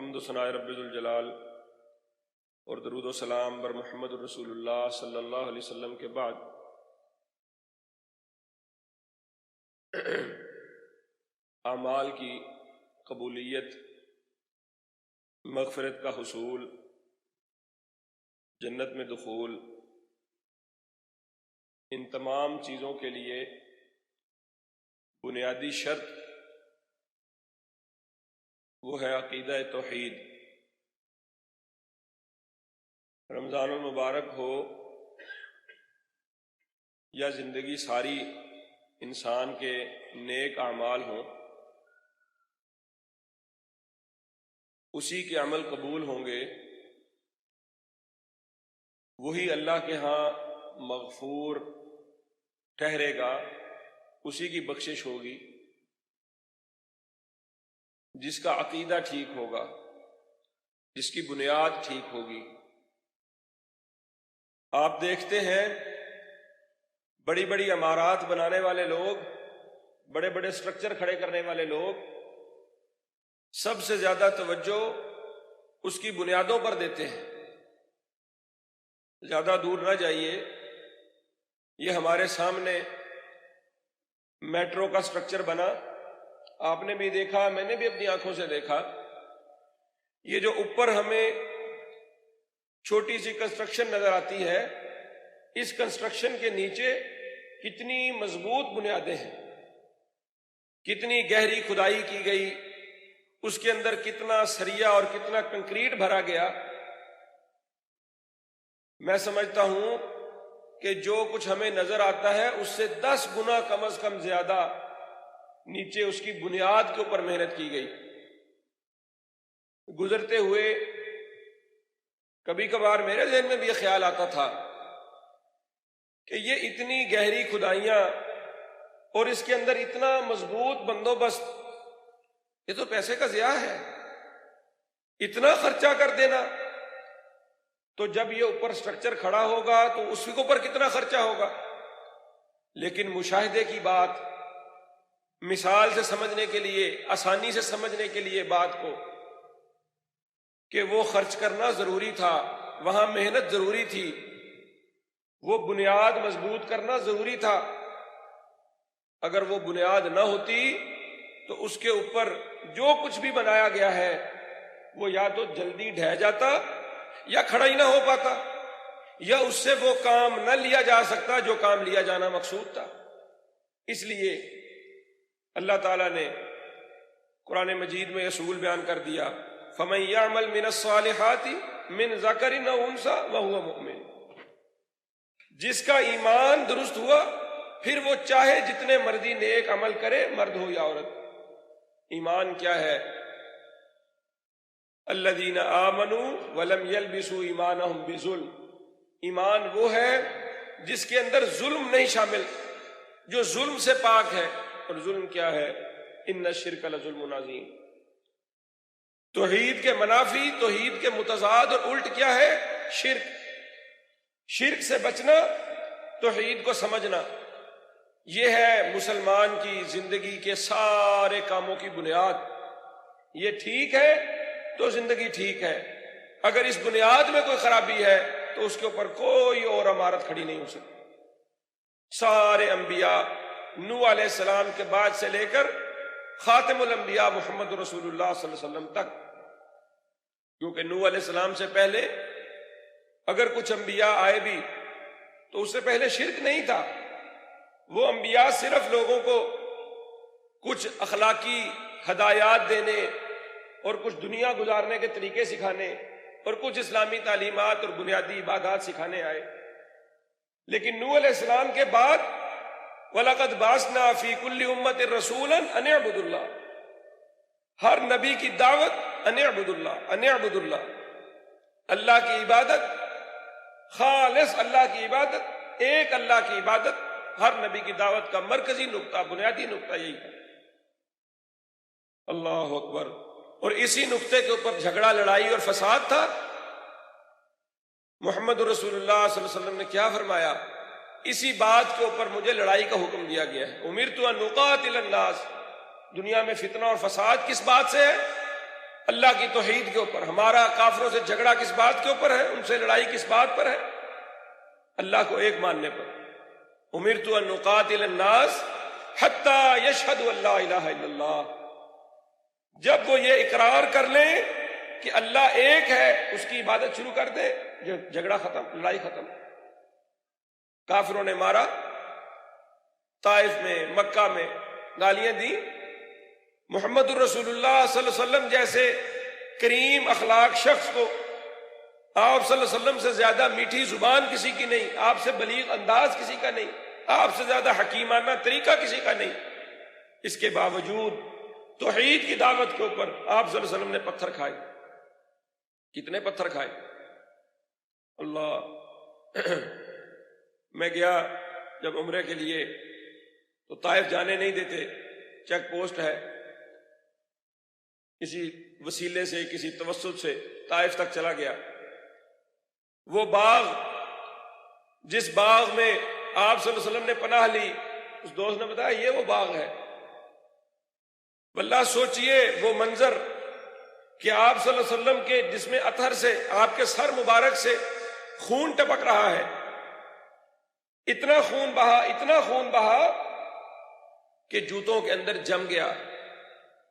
حمد و ثناء رب ذوالجلال اور درود و سلام بر محمد رسول اللہ صلی اللہ علیہ وسلم کے بعد اعمال کی قبولیت، مغفرت کا حصول، جنت میں دخول، ان تمام چیزوں کے لیے بنیادی شرط وہ ہے عقیدہ توحید۔ رمضان المبارک ہو یا زندگی ساری انسان کے نیک اعمال ہوں، اسی کے عمل قبول ہوں گے، وہی اللہ کے ہاں مغفور ٹھہرے گا، اسی کی بخشش ہوگی جس کا عقیدہ ٹھیک ہوگا، جس کی بنیاد ٹھیک ہوگی۔ آپ دیکھتے ہیں بڑی بڑی عمارات بنانے والے لوگ، بڑے بڑے اسٹرکچر کھڑے کرنے والے لوگ سب سے زیادہ توجہ اس کی بنیادوں پر دیتے ہیں۔ زیادہ دور نہ جائیے، یہ ہمارے سامنے میٹرو کا اسٹرکچر بنا، آپ نے بھی دیکھا، میں نے بھی اپنی آنکھوں سے دیکھا۔ یہ جو اوپر ہمیں چھوٹی سی کنسٹرکشن نظر آتی ہے، اس کنسٹرکشن کے نیچے کتنی مضبوط بنیادیں ہیں، کتنی گہری کھدائی کی گئی، اس کے اندر کتنا سریا اور کتنا کنکریٹ بھرا گیا۔ میں سمجھتا ہوں کہ جو کچھ ہمیں نظر آتا ہے اس سے 10 گنا کم از کم زیادہ نیچے اس کی بنیاد کے اوپر محنت کی گئی۔ گزرتے ہوئے کبھی کبھار میرے ذہن میں بھی یہ خیال آتا تھا کہ یہ اتنی گہری کھدائیاں اور اس کے اندر اتنا مضبوط بندوبست، یہ تو پیسے کا ضیاع ہے، اتنا خرچہ کر دینا۔ تو جب یہ اوپر سٹرکچر کھڑا ہوگا تو اس کے اوپر کتنا خرچہ ہوگا۔ لیکن مشاہدے کی بات، مثال سے سمجھنے کے لیے، آسانی سے سمجھنے کے لیے بات کو، کہ وہ خرچ کرنا ضروری تھا، وہاں محنت ضروری تھی، وہ بنیاد مضبوط کرنا ضروری تھا۔ اگر وہ بنیاد نہ ہوتی تو اس کے اوپر جو کچھ بھی بنایا گیا ہے وہ یا تو جلدی ڈھہ جاتا یا کھڑا ہی نہ ہو پاتا، یا اس سے وہ کام نہ لیا جا سکتا جو کام لیا جانا مقصود تھا۔ اس لیے اللہ تعالیٰ نے قرآن مجید میں اصول بیان کر دیا، فَمَن يَعْمَلْ مِنَ الصَّالِحَاتِ مِن ذَكَرٍ أَوْ أُنثَىٰ وَهُوَ مُؤْمِنٌ، جس کا ایمان درست ہوا پھر وہ چاہے جتنے مرضی نیک عمل کرے، مرد ہو یا عورت۔ ایمان کیا ہے؟ الذین آمنوا ولم يلبسوا ایمانہم بظلم، ایمان وہ ہے جس کے اندر ظلم نہیں شامل، جو ظلم سے پاک ہے۔ اور ظلم کیا ہے؟ ان الشرک لظلم عظیم۔ توحید کے منافی، توحید کے متضاد اور الٹ کیا ہے؟ شرک۔ شرک سے بچنا، توحید کو سمجھنا، یہ ہے مسلمان کی زندگی کے سارے کاموں کی بنیاد۔ یہ ٹھیک ہے تو زندگی ٹھیک ہے، اگر اس بنیاد میں کوئی خرابی ہے تو اس کے اوپر کوئی اور عمارت کھڑی نہیں ہو سکتی۔ سارے انبیاء نوح علیہ السلام کے بعد سے لے کر خاتم الانبیاء محمد رسول اللہ صلی اللہ علیہ وسلم تک، کیونکہ نوح علیہ السلام سے پہلے اگر کچھ انبیاء آئے بھی تو اس سے پہلے شرک نہیں تھا۔ وہ انبیاء صرف لوگوں کو کچھ اخلاقی ہدایات دینے اور کچھ دنیا گزارنے کے طریقے سکھانے اور کچھ اسلامی تعلیمات اور بنیادی عبادات سکھانے آئے۔ لیکن نوح علیہ السلام کے بعد وَلَقَدْ بَعَثْنَا فِي كُلِّ أُمَّةٍ رَسُولًا أَنِ اعْبُدُوا اللَّهَ، ہر نبی کی دعوت ان اعبدوا اللہ، ان اعبدوا اللہ، اللہ کی عبادت، خالص اللہ کی عبادت، ایک اللہ کی عبادت، ہر نبی کی دعوت کا مرکزی نقطہ، بنیادی نقطہ یہی ہے۔ اللہ اکبر۔ اور اسی نقطے کے اوپر جھگڑا، لڑائی اور فساد تھا۔ محمد رسول اللہ صلی اللہ علیہ وسلم نے کیا فرمایا؟ اسی بات کے اوپر مجھے لڑائی کا حکم دیا گیا ہے، امرت ان اقاتل الناس۔ دنیا میں فتنہ اور فساد کس بات سے ہے؟ اللہ کی توحید کے اوپر. ہمارا کافروں سے جھگڑا کس بات کے اوپر ہے؟ ان سے لڑائی کس بات پر ہے؟ اللہ کو ایک ماننے پر. امرت ان اقاتل الناس حتی یشہدوا ان لا الہ الا اللہ. جب وہ یہ اقرار کر لیں کہ اللہ ایک ہے، اس کی عبادت شروع کر دیں، جھگڑا ختم، لڑائی ختم. کافروں نے مارا، طائف میں، مکہ میں گالیاں دی. محمد الرسول اللہ صلی اللہ علیہ وسلم جیسے کریم اخلاق شخص کو، آپ صلی اللہ علیہ وسلم سے زیادہ میٹھی زبان کسی کی نہیں، آپ سے بلیغ انداز کسی کا نہیں، آپ سے زیادہ حکیمانہ طریقہ کسی کا نہیں. اس کے باوجود توحید کی دعوت کے اوپر آپ صلی اللہ علیہ وسلم نے پتھر کھائے. کتنے پتھر کھائے؟ اللہ. میں گیا جب عمرے کے لیے تو طائف جانے نہیں دیتے، چیک پوسٹ ہے. کسی وسیلے سے، کسی توسط سے طائف تک چلا گیا. وہ باغ، جس باغ میں آپ صلی اللہ علیہ وسلم نے پناہ لی، اس دوست نے بتایا یہ وہ باغ ہے. واللہ سوچئے وہ منظر کہ آپ صلی اللہ علیہ وسلم کے جسم اطہر سے، آپ کے سر مبارک سے خون ٹپک رہا ہے. اتنا خون بہا، اتنا خون بہا کہ جوتوں کے اندر جم گیا،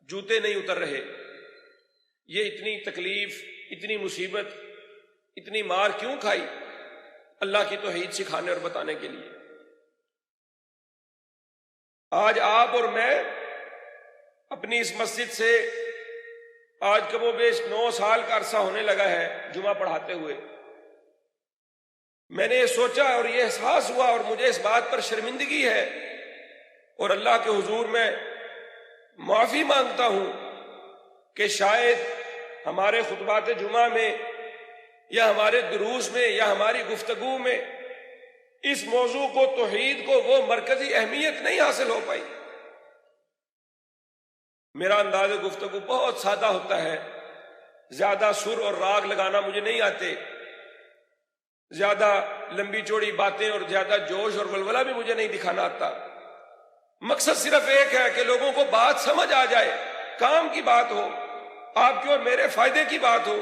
جوتے نہیں اتر رہے. یہ اتنی تکلیف، اتنی مصیبت، اتنی مار کیوں کھائی؟ اللہ کی توحید سکھانے اور بتانے کے لیے. آج آپ اور میں اپنی اس مسجد سے آج کم و بیش 9 سال کا عرصہ ہونے لگا ہے جمعہ پڑھاتے ہوئے. میں نے یہ سوچا اور یہ احساس ہوا، اور مجھے اس بات پر شرمندگی ہے اور اللہ کے حضور میں معافی مانگتا ہوں کہ شاید ہمارے خطبات جمعہ میں یا ہمارے دروس میں یا ہماری گفتگو میں اس موضوع کو، توحید کو، وہ مرکزی اہمیت نہیں حاصل ہو پائی. میرا انداز گفتگو بہت سادہ ہوتا ہے، زیادہ سر اور راگ لگانا مجھے نہیں آتے، زیادہ لمبی چوڑی باتیں اور زیادہ جوش اور ولولہ بھی مجھے نہیں دکھانا آتا. مقصد صرف ایک ہے کہ لوگوں کو بات سمجھ آ جائے، کام کی بات ہو، آپ کے اور میرے فائدے کی بات ہو،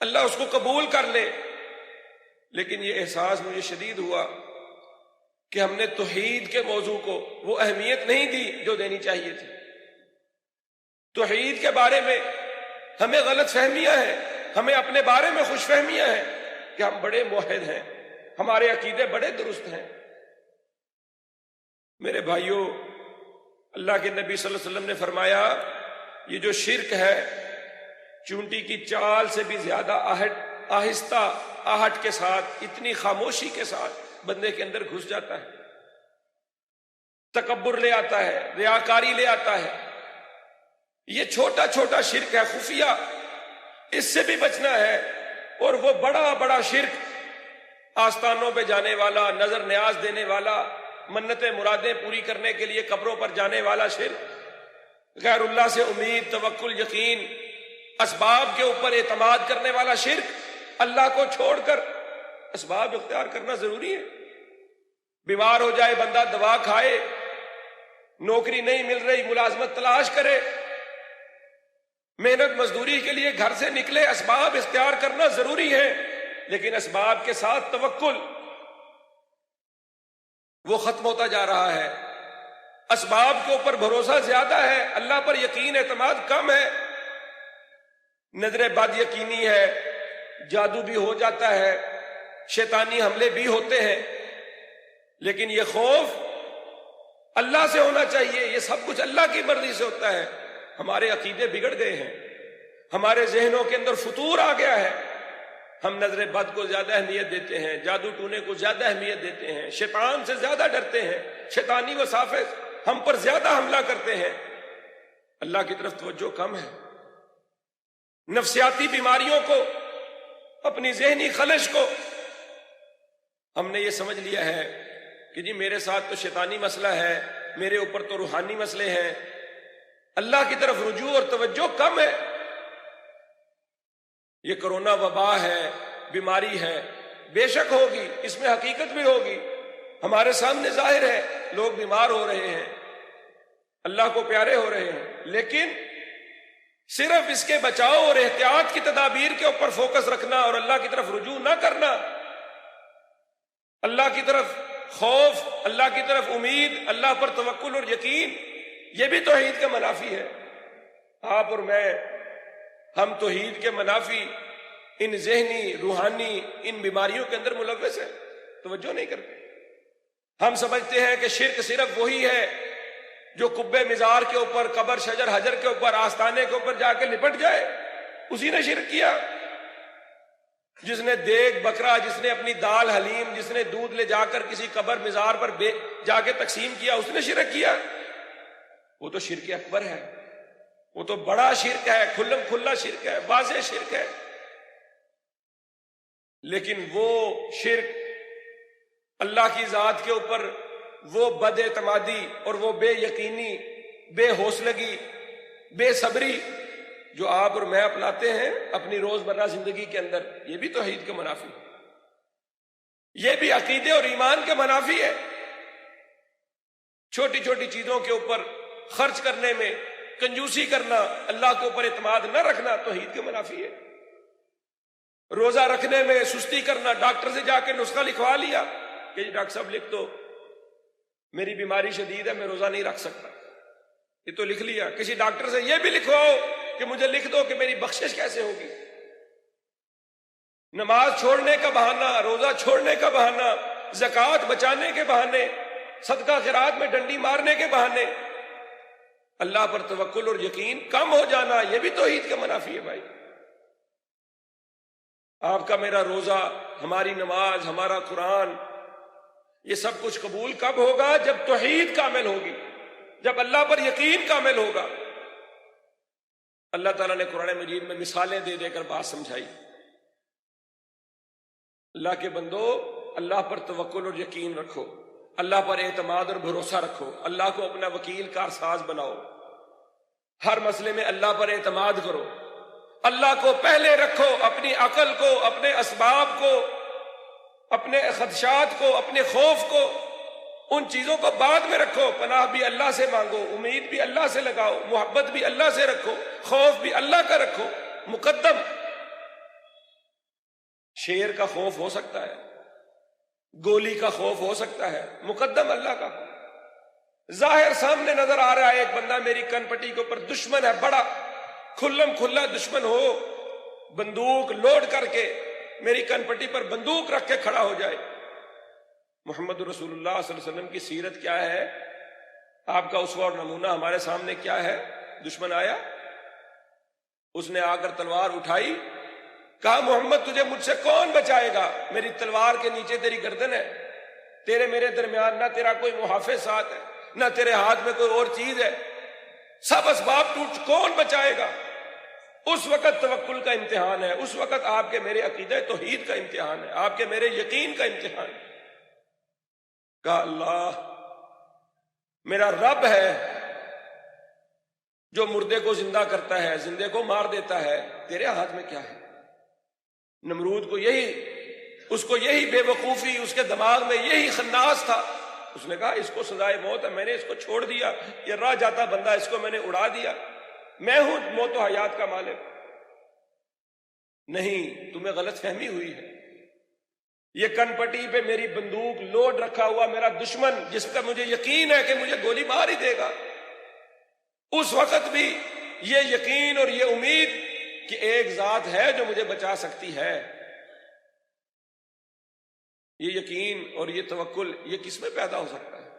اللہ اس کو قبول کر لے. لیکن یہ احساس مجھے شدید ہوا کہ ہم نے توحید کے موضوع کو وہ اہمیت نہیں دی جو دینی چاہیے تھی. توحید کے بارے میں ہمیں غلط فہمیاں ہیں، ہمیں اپنے بارے میں خوش فہمیاں ہیں کہ ہم بڑے موحد ہیں، ہمارے عقیدے بڑے درست ہیں. میرے بھائیوں، اللہ کے نبی صلی اللہ علیہ وسلم نے فرمایا یہ جو شرک ہے چونٹی کی چال سے بھی زیادہ آہستہ آہٹ کے ساتھ، اتنی خاموشی کے ساتھ بندے کے اندر گھس جاتا ہے. تکبر لے آتا ہے، ریاکاری لے آتا ہے. یہ چھوٹا چھوٹا شرک ہے، خفیہ، اس سے بھی بچنا ہے. اور وہ بڑا بڑا شرک، آستانوں پہ جانے والا، نظر نیاز دینے والا، منتیں مرادیں پوری کرنے کے لیے قبروں پر جانے والا شرک، غیر اللہ سے امید، توکل، یقین، اسباب کے اوپر اعتماد کرنے والا شرک. اللہ کو چھوڑ کر اسباب اختیار کرنا ضروری ہے. بیمار ہو جائے بندہ دوا کھائے، نوکری نہیں مل رہی ملازمت تلاش کرے، محنت مزدوری کے لیے گھر سے نکلے، اسباب اختیار کرنا ضروری ہے. لیکن اسباب کے ساتھ توکل وہ ختم ہوتا جا رہا ہے. اسباب کے اوپر بھروسہ زیادہ ہے، اللہ پر یقین اعتماد کم ہے. نظر بد یقینی ہے، جادو بھی ہو جاتا ہے، شیطانی حملے بھی ہوتے ہیں. لیکن یہ خوف اللہ سے ہونا چاہیے. یہ سب کچھ اللہ کی مرضی سے ہوتا ہے. ہمارے عقیدے بگڑ گئے ہیں، ہمارے ذہنوں کے اندر فتور آ گیا ہے. ہم نظر بد کو زیادہ اہمیت دیتے ہیں، جادو ٹونے کو زیادہ اہمیت دیتے ہیں، شیطان سے زیادہ ڈرتے ہیں، شیطانی وساوس ہم پر زیادہ حملہ کرتے ہیں. اللہ کی طرف توجہ کم ہے. نفسیاتی بیماریوں کو، اپنی ذہنی خلش کو ہم نے یہ سمجھ لیا ہے کہ جی میرے ساتھ تو شیطانی مسئلہ ہے، میرے اوپر تو روحانی مسئلے ہیں. اللہ کی طرف رجوع اور توجہ کم ہے. یہ کرونا وبا ہے، بیماری ہے، بے شک ہوگی، اس میں حقیقت بھی ہوگی، ہمارے سامنے ظاہر ہے. لوگ بیمار ہو رہے ہیں، اللہ کو پیارے ہو رہے ہیں، لیکن صرف اس کے بچاؤ اور احتیاط کی تدابیر کے اوپر فوکس رکھنا اور اللہ کی طرف رجوع نہ کرنا، اللہ کی طرف خوف، اللہ کی طرف امید، اللہ پر توکل اور یقین، یہ بھی توحید کا منافی ہے۔ آپ اور میں، ہم توحید کے منافی ان ذہنی روحانی ان بیماریوں کے اندر ملوث ہیں، توجہ نہیں کرتے۔ ہم سمجھتے ہیں کہ شرک صرف وہی ہے جو قبے مزار کے اوپر، قبر شجر حجر کے اوپر، آستانے کے اوپر جا کے لپٹ جائے، اسی نے شرک کیا۔ جس نے دیگ بکرا، جس نے اپنی دال حلیم، جس نے دودھ لے جا کر کسی قبر مزار پر جا کے تقسیم کیا، اس نے شرک کیا۔ وہ تو شرک اکبر ہے، وہ تو بڑا شرک ہے، کھلم کھلا شرک ہے، واضح شرک ہے۔ لیکن وہ شرک اللہ کی ذات کے اوپر وہ بد اعتمادی اور وہ بے یقینی، بے حوصلگی، بے صبری جو آپ اور میں اپناتے ہیں اپنی روزمرہ زندگی کے اندر، یہ بھی توحید کے منافی ہے، یہ بھی عقیدے اور ایمان کے منافی ہے۔ چھوٹی چھوٹی چیزوں کے اوپر خرچ کرنے میں کنجوسی کرنا، اللہ کے اوپر اعتماد نہ رکھنا توحید کے منافی ہے۔ روزہ رکھنے میں سستی کرنا، ڈاکٹر سے جا کے نسخہ لکھوا لیا کہ ڈاکٹر صاحب لکھ دو، میری بیماری شدید ہے، میں روزہ نہیں رکھ سکتا، یہ تو لکھ لیا۔ کسی ڈاکٹر سے یہ بھی لکھواؤ کہ مجھے لکھ دو کہ میری بخشش کیسے ہوگی۔ نماز چھوڑنے کا بہانہ، روزہ چھوڑنے کا بہانہ، زکوٰۃ بچانے کے بہانے، صدقہ خیرات میں ڈنڈی مارنے کے بہانے، اللہ پر توکل اور یقین کم ہو جانا، یہ بھی توحید کا منافی ہے بھائی۔ آپ کا میرا روزہ، ہماری نماز، ہمارا قرآن، یہ سب کچھ قبول کب ہوگا؟ جب توحید کامل ہوگی، جب اللہ پر یقین کامل ہوگا۔ اللہ تعالیٰ نے قرآن مجید میں مثالیں دے دے کر بات سمجھائی۔ اللہ کے بندو، اللہ پر توکل اور یقین رکھو، اللہ پر اعتماد اور بھروسہ رکھو، اللہ کو اپنا وکیل کارساز بناؤ، ہر مسئلے میں اللہ پر اعتماد کرو، اللہ کو پہلے رکھو، اپنی عقل کو، اپنے اسباب کو، اپنے خدشات کو، اپنے خوف کو، ان چیزوں کو بعد میں رکھو۔ پناہ بھی اللہ سے مانگو، امید بھی اللہ سے لگاؤ، محبت بھی اللہ سے رکھو، خوف بھی اللہ کا رکھو مقدم۔ شیر کا خوف ہو سکتا ہے، گولی کا خوف ہو سکتا ہے، مقدم اللہ کا خوف۔ ظاہر سامنے نظر آ رہا ہے ایک بندہ میری کن پٹی کے اوپر دشمن ہے، بڑا کھلم کھلا دشمن ہو، بندوق لوڈ کر کے میری کن پٹی پر بندوق رکھ کے کھڑا ہو جائے۔ محمد رسول اللہ صلی اللہ علیہ وسلم کی سیرت کیا ہے، آپ کا اسوہ اور نمونہ ہمارے سامنے کیا ہے؟ دشمن آیا، اس نے آ کر تلوار اٹھائی، کہا محمد تجھے مجھ سے کون بچائے گا؟ میری تلوار کے نیچے تیری گردن ہے، تیرے میرے درمیان نہ تیرا کوئی محافظ ساتھ ہے، نہ تیرے ہاتھ میں کوئی اور چیز ہے، سب اسباب ٹوٹ، کون بچائے گا؟ اس وقت توکل کا امتحان ہے، اس وقت آپ کے میرے عقیدہ توحید کا امتحان ہے، آپ کے میرے یقین کا امتحان ہے۔ کہا اللہ میرا رب ہے جو مردے کو زندہ کرتا ہے، زندے کو مار دیتا ہے، تیرے ہاتھ میں کیا ہے؟ نمرود کو اس کو یہی بے وقوفی، اس کے دماغ میں یہی خناس تھا، اس نے کہا اس کو سزائے موت ہے، میں نے اس کو چھوڑ دیا، یہ راہ جاتا بندہ، اس کو میں نے اڑا دیا، میں ہوں موت و حیات کا مالک۔ نہیں، تمہیں غلط فہمی ہوئی ہے، یہ کن پٹی پہ میری بندوق لوڈ رکھا ہوا میرا دشمن، جس کا مجھے یقین ہے کہ مجھے گولی مار ہی دے گا، اس وقت بھی یہ یقین اور یہ امید کہ ایک ذات ہے جو مجھے بچا سکتی ہے، یہ یقین اور یہ توکل یہ کس میں پیدا ہو سکتا ہے؟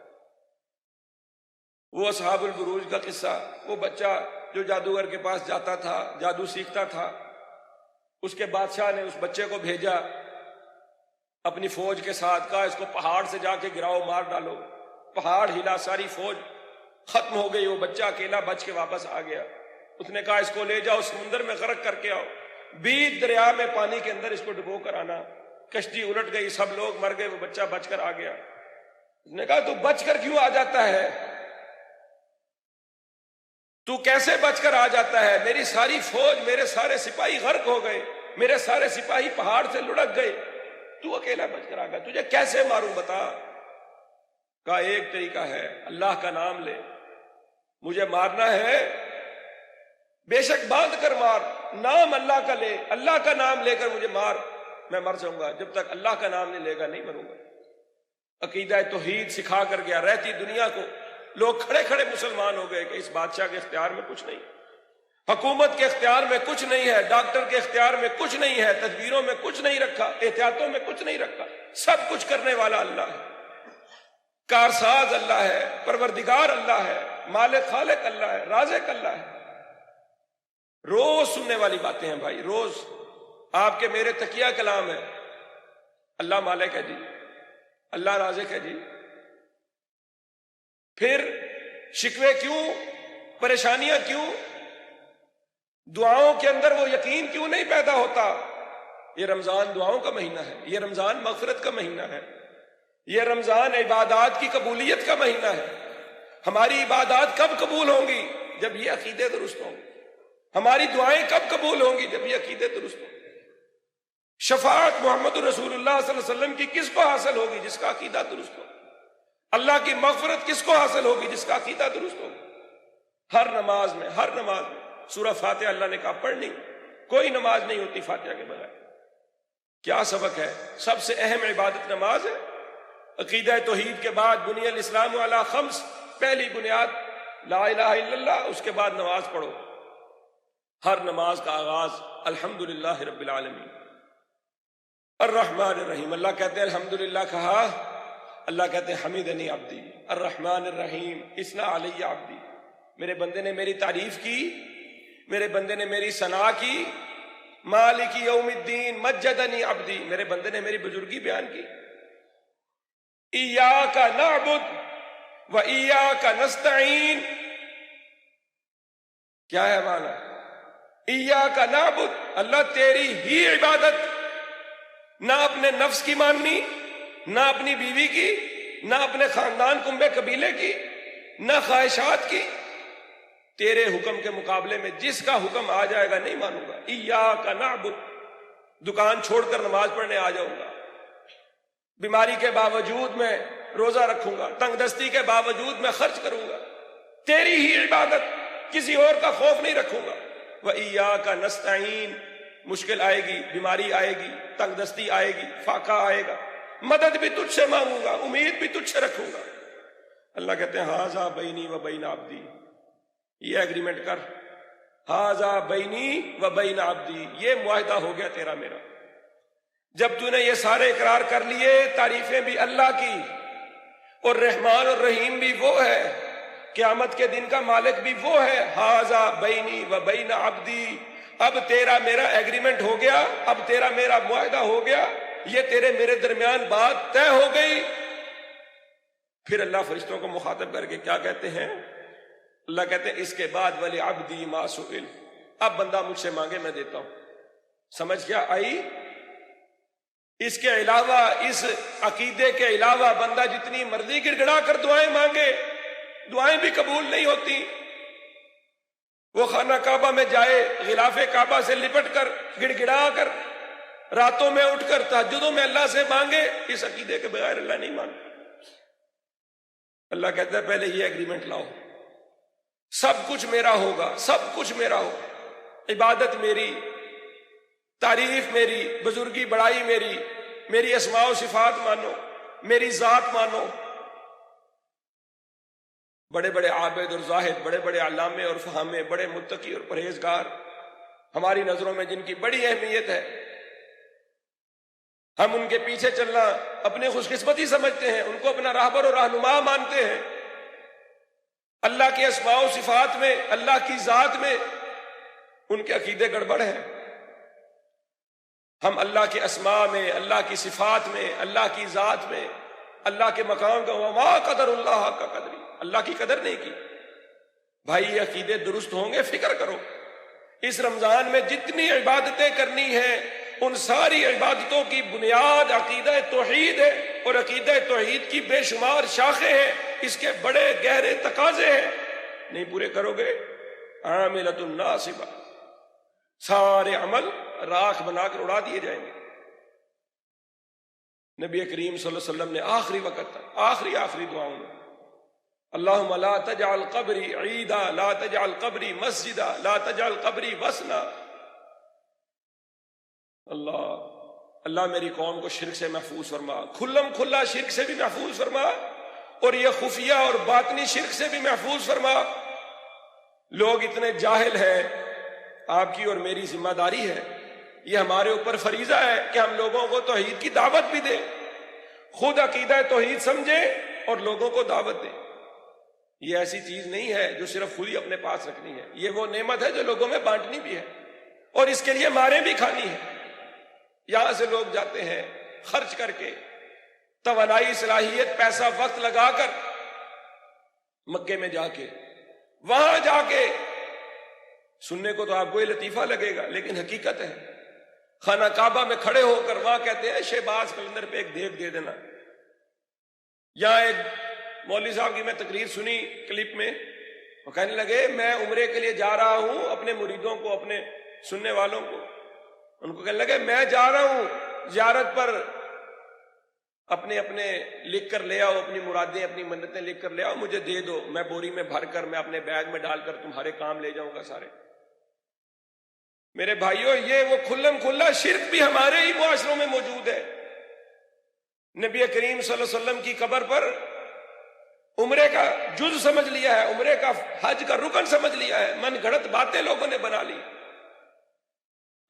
وہ اصحاب البروج کا قصہ، وہ بچہ جو جادوگر کے پاس جاتا تھا، جادو سیکھتا تھا، اس کے بادشاہ نے اس بچے کو بھیجا اپنی فوج کے ساتھ، کہا اس کو پہاڑ سے جا کے گراؤ، مار ڈالو۔ پہاڑ ہلا، ساری فوج ختم ہو گئی، وہ بچہ اکیلا بچ کے واپس آ گیا۔ اس نے کہا اس کو لے جاؤ سمندر میں غرق کر کے آؤ، بیچ دریا میں پانی کے اندر اس کو ڈبو کر آنا۔ کشتی الٹ گئی، سب لوگ مر گئے، وہ بچہ بچ کر آ گیا۔ اس نے کہا تو بچ کر کیوں آ جاتا ہے؟ تو کیسے بچ کر آ جاتا ہے؟ میری ساری فوج، میرے سارے سپاہی غرق ہو گئے، میرے سارے سپاہی پہاڑ سے لڑک گئے، تو اکیلا بچ کر آ گیا، تجھے کیسے ماروں بتا؟ کہا ایک طریقہ ہے، اللہ کا نام لے، مجھے مارنا ہے بے شک باندھ کر مار، نام اللہ کا لے، اللہ کا نام لے کر مجھے مار، میں مر جاؤں گا، جب تک اللہ کا نام نہیں لے گا نہیں مروں گا۔ عقیدہ توحید سکھا کر گیا، رہتی دنیا کو لوگ کھڑے کھڑے مسلمان ہو گئے کہ اس بادشاہ کے اختیار میں کچھ نہیں، حکومت کے اختیار میں کچھ نہیں ہے، ڈاکٹر کے اختیار میں کچھ نہیں ہے، تدبیروں میں کچھ نہیں رکھا، احتیاطوں میں کچھ نہیں رکھا، سب کچھ کرنے والا اللہ ہے، کارساز اللہ ہے، پروردگار اللہ ہے، مالک خالق اللہ ہے، رازق اللہ ہے۔ روز سننے والی باتیں ہیں بھائی، روز آپ کے میرے تکیہ کلام ہے، اللہ مالک ہے جی، اللہ رازق ہے جی، پھر شکوے کیوں، پریشانیاں کیوں، دعاؤں کے اندر وہ یقین کیوں نہیں پیدا ہوتا؟ یہ رمضان دعاؤں کا مہینہ ہے، یہ رمضان مغفرت کا مہینہ ہے، یہ رمضان عبادات کی قبولیت کا مہینہ ہے۔ ہماری عبادات کب قبول ہوں گی؟ جب یہ عقیدے درست ہوں گے۔ ہماری دعائیں کب قبول ہوں گی؟ جب یہ عقیدے درست ہوں گے۔ شفاعت محمد رسول اللہ صلی اللہ علیہ وسلم کی کس کو حاصل ہوگی؟ جس کا عقیدہ درست ہو۔ اللہ کی مغفرت کس کو حاصل ہوگی؟ جس کا عقیدہ درست ہوگا۔ ہر نماز میں سورہ فاتحہ اللہ نے کہا پڑھنی، کوئی نماز نہیں ہوتی فاتحہ کے بغیر۔ کیا سبق ہے؟ سب سے اہم عبادت نماز ہے۔ عقیدہ توحید کے بعد بنی الاسلام علی خمس، پہلی بنیاد لا الہ الا اللہ، اس کے بعد نماز پڑھو۔ ہر نماز کا آغاز الحمدللہ رب العالمین الرحمن الرحیم، اللہ کہتے ہیں الحمدللہ کہا، اللہ کہتے ہیں حمیدنی عبدی الرحمن الرحیم اثنا علی عبدی، میرے بندے نے میری تعریف کی، میرے بندے نے میری ثنا کی، مالک یوم الدین مجدنی عبدی، میرے بندے نے میری بزرگی بیان کی۔ ایاک نعبد و ایاک نستعین، کیا ہے معنی؟ ایاک نعبد، اللہ تیری ہی عبادت، نہ اپنے نفس کی ماننی، نہ اپنی بیوی کی، نہ اپنے خاندان کنبے قبیلے کی، نہ خواہشات کی، تیرے حکم کے مقابلے میں جس کا حکم آ جائے گا نہیں مانوں گا۔ ایاک نعبد، دکان چھوڑ کر نماز پڑھنے آ جاؤں گا، بیماری کے باوجود میں روزہ رکھوں گا، تنگ دستی کے باوجود میں خرچ کروں گا، تیری ہی عبادت، کسی اور کا خوف نہیں رکھوں گا۔ وَإِيَّاكَ نَسْتَعِينُ، مشکل آئے گی، بیماری آئے گی، تنگ دستی آئے گی، فاقہ آئے گا، مدد بھی تجھ سے مانگوں گا، امید بھی تجھ سے رکھوں گا۔ اللہ کہتے ہیں ہَذَا بَيْنِي وَبَيْنَ عَبْدِي، یہ ایگریمنٹ کر، ہَذَا بَيْنِي وَبَيْنَ عَبْدِي، یہ معاہدہ ہو گیا تیرا میرا۔ جب تو نے یہ سارے اقرار کر لیے، تعریفیں بھی اللہ کی، اور رحمان اور رحیم بھی وہ ہے، قیامت کے دن کا مالک بھی وہ ہے، ہَذَا بَيْنِي وَبَيْنَ عَبْدِي، اب تیرا میرا ایگریمنٹ ہو گیا، اب تیرا میرا معاہدہ ہو گیا، یہ تیرے میرے درمیان بات طے ہو گئی۔ پھر اللہ فرشتوں کو مخاطب کر کے کیا کہتے ہیں؟ اللہ کہتے ہیں اس کے بعد وَلِعَبْدِي مَا سُئِلَ، اب بندہ مجھ سے مانگے میں دیتا ہوں۔ سمجھ کیا آئی؟ اس کے علاوہ، اس عقیدے کے علاوہ بندہ جتنی مرضی گڑ گڑا کر دعائیں مانگے، دعائیں بھی قبول نہیں ہوتی۔ وہ خانہ کعبہ میں جائے، غلاف کعبہ سے لپٹ کر، گڑ گڑا کر، راتوں میں اٹھ کر تہجدوں میں اللہ سے مانگے، اس عقیدے کے بغیر اللہ نہیں مانگتا۔ اللہ کہتا ہے پہلے یہ ایگریمنٹ لاؤ، سب کچھ میرا ہوگا، سب کچھ میرا ہوگا، عبادت میری، تعریف میری، بزرگی بڑائی میری، میری اسماء و صفات مانو، میری ذات مانو۔ بڑے بڑے عابد اور زاہد، بڑے بڑے علامے اور فہامے، بڑے متقی اور پرہیزگار، ہماری نظروں میں جن کی بڑی اہمیت ہے، ہم ان کے پیچھے چلنا اپنی خوش قسمتی سمجھتے ہیں، ان کو اپنا راہبر اور رہنما مانتے ہیں۔ اللہ کے اسماء و صفات میں، اللہ کی ذات میں ان کے عقیدے گڑبڑ ہیں۔ ہم اللہ کے اسماء میں، اللہ کی صفات میں، اللہ کی ذات میں، اللہ کے مقام کا وما قدر اللہ کا قدری، اللہ کی قدر نہیں کی۔ بھائی یہ عقیدے درست ہوں گے، فکر کرو۔ اس رمضان میں جتنی عبادتیں کرنی ہیں، ان ساری عبادتوں کی بنیاد عقیدہ توحید ہے، اور عقیدہ توحید کی بے شمار شاخیں ہیں، اس کے بڑے گہرے تقاضے ہیں۔ نہیں پورے کرو گے عاملۃ ناصبہ، سارے عمل راکھ بنا کر اڑا دیے جائیں گے۔ نبی کریم صلی اللہ علیہ وسلم نے آخری وقت تک، آخری دعاؤں میں اللہم لا تجعل قبری عیدا لا تجعل قبری مسجدا لا تجعل قبری وسنا. اللہ میری قوم کو شرک سے محفوظ فرما، کھلم کھلا شرک سے بھی محفوظ فرما، اور یہ خفیہ اور باطنی شرک سے بھی محفوظ فرما. لوگ اتنے جاہل ہیں، آپ کی اور میری ذمہ داری ہے، یہ ہمارے اوپر فریضہ ہے کہ ہم لوگوں کو توحید کی دعوت بھی دیں، خود عقیدہ توحید سمجھیں اور لوگوں کو دعوت دیں. یہ ایسی چیز نہیں ہے جو صرف خود ہی اپنے پاس رکھنی ہے، یہ وہ نعمت ہے جو لوگوں میں بانٹنی بھی ہے، اور اس کے لیے ماریں بھی کھانی ہے. یہاں سے لوگ جاتے ہیں خرچ کر کے، توانائی، صلاحیت، پیسہ، وقت لگا کر مکے میں جا کے، وہاں جا کے سننے کو تو آپ کو یہ لطیفہ لگے گا، لیکن حقیقت ہے. خانہ کعبہ میں کھڑے ہو کر وہاں کہتے ہیں شہباز کلندر پہ ایک دیگ دے دینا. یہاں ایک مولوی صاحب کی میں تقریر سنی کلپ میں، وہ کہنے لگے میں عمرے کے لیے جا رہا ہوں، اپنے مریدوں کو، اپنے سننے والوں کو، ان کو کہنے لگے میں جا رہا ہوں زیارت پر، اپنے لکھ کر لے آؤ، اپنی مرادیں، اپنی منتیں لکھ کر لے آؤ، مجھے دے دو، میں بوری میں بھر کر، میں اپنے بیگ میں ڈال کر تمہارے کام لے جاؤں گا سارے. میرے بھائیوں، یہ وہ کھلم کھلا شرک بھی ہمارے ہی معاشروں میں موجود ہے. نبی کریم صلی اللہ علیہ وسلم کی قبر پر عمرے کا جز سمجھ لیا ہے، عمرے کا حج کا رکن سمجھ لیا ہے، من گھڑت باتیں لوگوں نے بنا لی.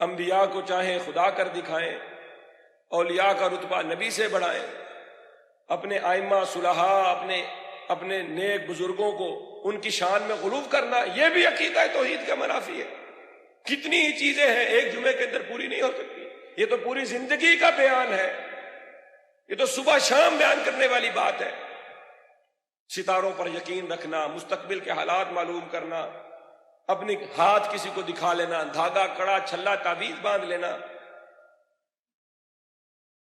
انبیاء کو چاہیں خدا کر دکھائیں، اولیاء کا رتبہ نبی سے بڑھائیں، اپنے ائمہ صلحاء، اپنے نیک بزرگوں کو ان کی شان میں غلو کرنا، یہ بھی عقیدہ توحید کا منافی ہے. کتنی ہی چیزیں ہیں ایک جمعے کے اندر پوری نہیں ہو سکتی. یہ تو پوری زندگی کا بیان ہے، یہ تو صبح شام بیان کرنے والی بات ہے. ستاروں پر یقین رکھنا، مستقبل کے حالات معلوم کرنا، اپنی ہاتھ کسی کو دکھا لینا، دھاگا، کڑا، چھلا، تعویذ باندھ لینا،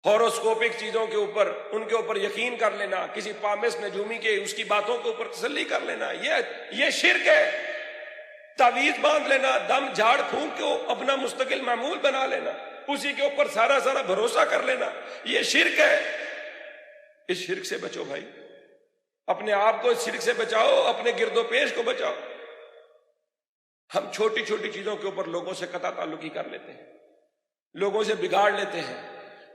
ہوروسکوپک چیزوں کے اوپر، ان کے اوپر یقین کر لینا، کسی پامس نجومی کے اس کی باتوں کے اوپر تسلی کر لینا، یہ شرک ہے. تعویذ باندھ لینا، دم جھاڑ پھونک کے اپنا مستقل معمول بنا لینا، اسی کے اوپر سارا بھروسہ کر لینا، یہ شرک ہے. اس شرک سے بچو بھائی، اپنے آپ کو اس شرک سے بچاؤ، اپنے گرد و پیش کو بچاؤ. ہم چھوٹی چھوٹی چیزوں کے اوپر لوگوں سے قطع تعلقی کر لیتے ہیں، لوگوں سے بگاڑ لیتے ہیں.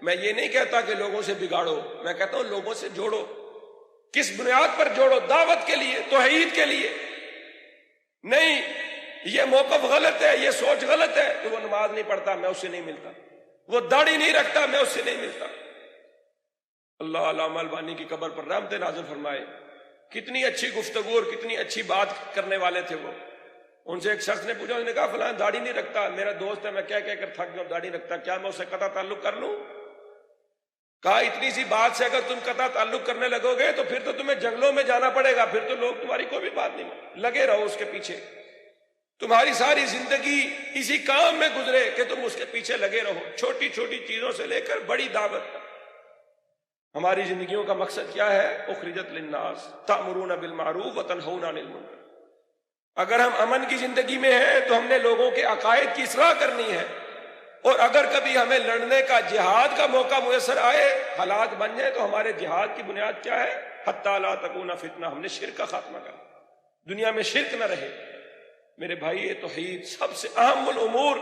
میں یہ نہیں کہتا کہ لوگوں سے بگاڑو، میں کہتا ہوں لوگوں سے جوڑو. کس بنیاد پر جوڑو؟ دعوت کے لیے، توحید کے لیے. نہیں، یہ موقف غلط ہے، یہ سوچ غلط ہے کہ وہ نماز نہیں پڑھتا میں اس سے نہیں ملتا، وہ داڑھی نہیں رکھتا میں اس سے نہیں ملتا. اللہ علامہ البانی کی قبر پر رحمت نازل فرمائے. کتنی اچھی گفتگو اور کتنی اچھی بات کرنے والے تھے وہ. ان سے ایک شخص نے پوچھا، اس نے کہا فلاں داڑھی نہیں رکھتا، میرا دوست ہے، میں کہہ کر تھک جاؤں، داڑھی رکھتا، کیا میں اس سے قطع تعلق کر لوں؟ کہا اتنی سی بات سے اگر تم قطع تعلق کرنے لگو گے تو پھر تو تمہیں جنگلوں میں جانا پڑے گا، پھر تو لوگ تمہاری کوئی بھی بات نہیں، لگے رہو اس کے پیچھے. تمہاری ساری زندگی اسی کام میں گزرے کہ تم اس کے پیچھے لگے رہو، چھوٹی چھوٹی چیزوں سے لے کر بڑی دعوت. ہماری زندگیوں کا مقصد کیا ہے؟ اخرجت للناس تأمرون بالمعروف وتنہون عن المنکر. اگر ہم امن کی زندگی میں ہیں تو ہم نے لوگوں کے عقائد کی اصلاح کرنی ہے، اور اگر کبھی ہمیں لڑنے کا، جہاد کا موقع میسر آئے، حالات بن جائے، تو ہمارے جہاد کی بنیاد کیا ہے؟ حتی لا تکون فتنہ، ہم نے شرک کا خاتمہ کرنا، دنیا میں شرک نہ رہے. میرے بھائی، یہ توحید سب سے اہم الامور،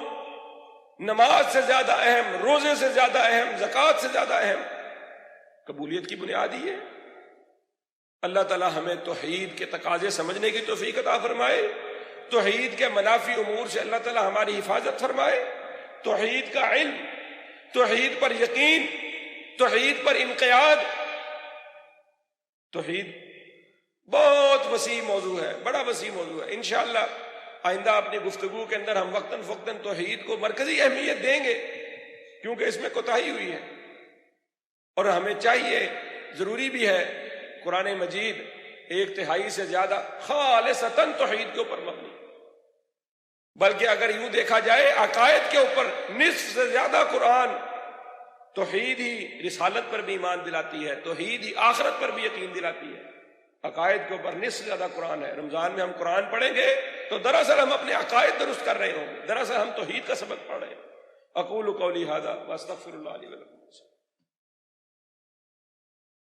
نماز سے زیادہ اہم، روزے سے زیادہ اہم، زکوٰۃ سے زیادہ اہم، قبولیت کی بنیاد ہی ہے. اللہ تعالی ہمیں توحید کے تقاضے سمجھنے کی توفیق عطا فرمائے، توحید کے منافی امور سے اللہ تعالی ہماری حفاظت فرمائے. توحید کا علم، توحید پر یقین، توحید پر انقیاد. توحید بہت وسیع موضوع ہے، بڑا وسیع موضوع ہے. انشاءاللہ آئندہ اپنی گفتگو کے اندر ہم وقتاً فوقتاً توحید کو مرکزی اہمیت دیں گے، کیونکہ اس میں کوتاہی ہوئی ہے، اور ہمیں چاہیے، ضروری بھی ہے. قرآن مجید 1/3 سے زیادہ خالصتاً توحید کے اوپر مبنی، بلکہ اگر یوں دیکھا جائے عقائد کے اوپر نصف سے زیادہ قرآن توحید ہی رسالت پر بھی ایمان دلاتی ہے، توحید ہی آخرت پر بھی یقین دلاتی ہے. عقائد کے اوپر نصف سے زیادہ قرآن ہے. رمضان میں ہم قرآن پڑھیں گے تو دراصل ہم اپنے عقائد درست کر رہے ہوں گے، دراصل ہم توحید کا سبق پڑھ رہے ہیں. اقول قولی ھذا واستغفر اللہ لی ولکم.